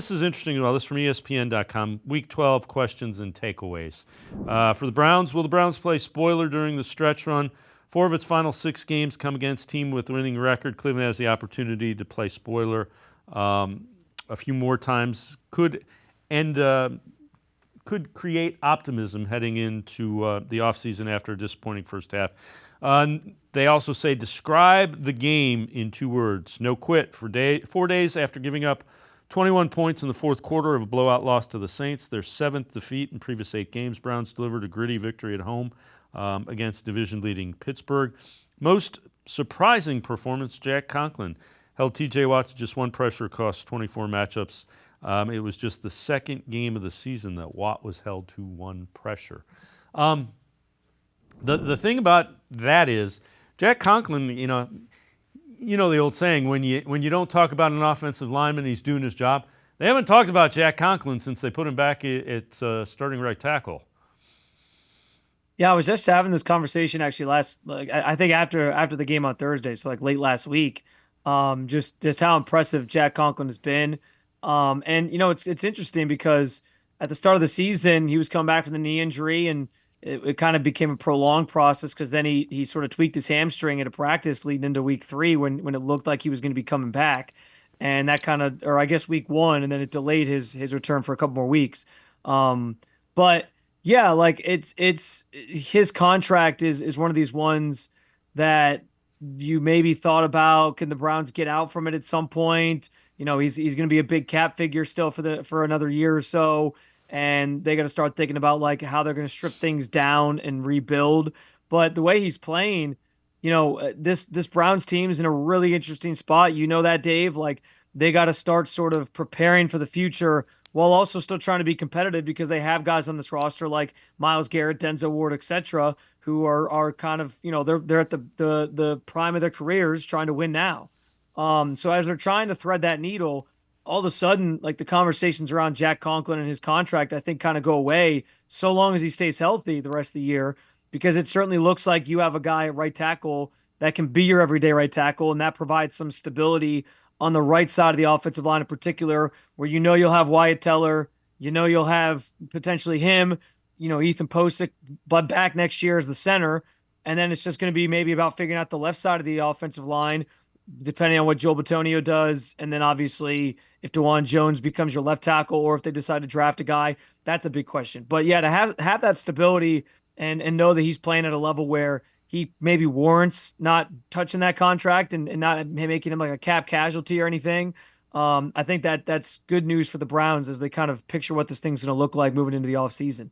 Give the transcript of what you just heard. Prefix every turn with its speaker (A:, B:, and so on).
A: This is interesting as well. This is from ESPN.com. Week 12 questions and takeaways. For the Browns, will the Browns play spoiler during the stretch run? 4 of its final 6 games come against team with winning record. Cleveland has the opportunity to play spoiler a few more times. Could create optimism heading into the offseason after a disappointing first half. They also say describe the game in 2 words. No quit. 4 days after giving up 21 points in the fourth quarter of a blowout loss to the Saints, their 7th defeat in previous 8 games. Browns delivered a gritty victory at home against division-leading Pittsburgh. Most surprising performance, Jack Conklin held T.J. Watt to just 1 pressure across 24 matchups. It was just the 2nd game of the season that Watt was held to 1 pressure. The thing about that is Jack Conklin, you know the old saying, when you don't talk about an offensive lineman, he's doing his job. They haven't talked about Jack Conklin since they put him back at starting right tackle.
B: Yeah, I was just having this conversation actually I think after the game on Thursday, so like late last week. Just how impressive Jack Conklin has been. And it's interesting because at the start of the season he was coming back from the knee injury, and it kind of became a prolonged process because then he sort of tweaked his hamstring at a practice leading into week 3 when it looked like he was going to be coming back, and that kind of, or I guess week 1, and then it delayed his return for a couple more weeks. But yeah, like it's his contract is one of these ones that you maybe thought about. Can the Browns get out from it at some point? He's going to be a big cap figure still for another year or so, and they got to start thinking about like how they're going to strip things down and rebuild. But the way he's playing, this Browns team is in a really interesting spot. You know that, Dave. Like they got to start sort of preparing for the future while also still trying to be competitive because they have guys on this roster like Myles Garrett, Denzel Ward, etc., who are kind of, they're at the prime of their careers trying to win now. So as they're trying to thread that needle, all of a sudden, like the conversations around Jack Conklin and his contract, I think kind of go away so long as he stays healthy the rest of the year, because it certainly looks like you have a guy at right tackle that can be your everyday right tackle, and that provides some stability on the right side of the offensive line in particular, where you'll have Wyatt Teller, you'll have potentially him, Ethan Posick, but back next year as the center. And then it's just going to be maybe about figuring out the left side of the offensive line, depending on what Joel Bitonio does. And then obviously, if DeJuan Jones becomes your left tackle, or if they decide to draft a guy, that's a big question. But yeah, to have that stability and know that he's playing at a level where he maybe warrants not touching that contract and not making him like a cap casualty or anything. I think that's good news for the Browns as they kind of picture what this thing's going to look like moving into the offseason.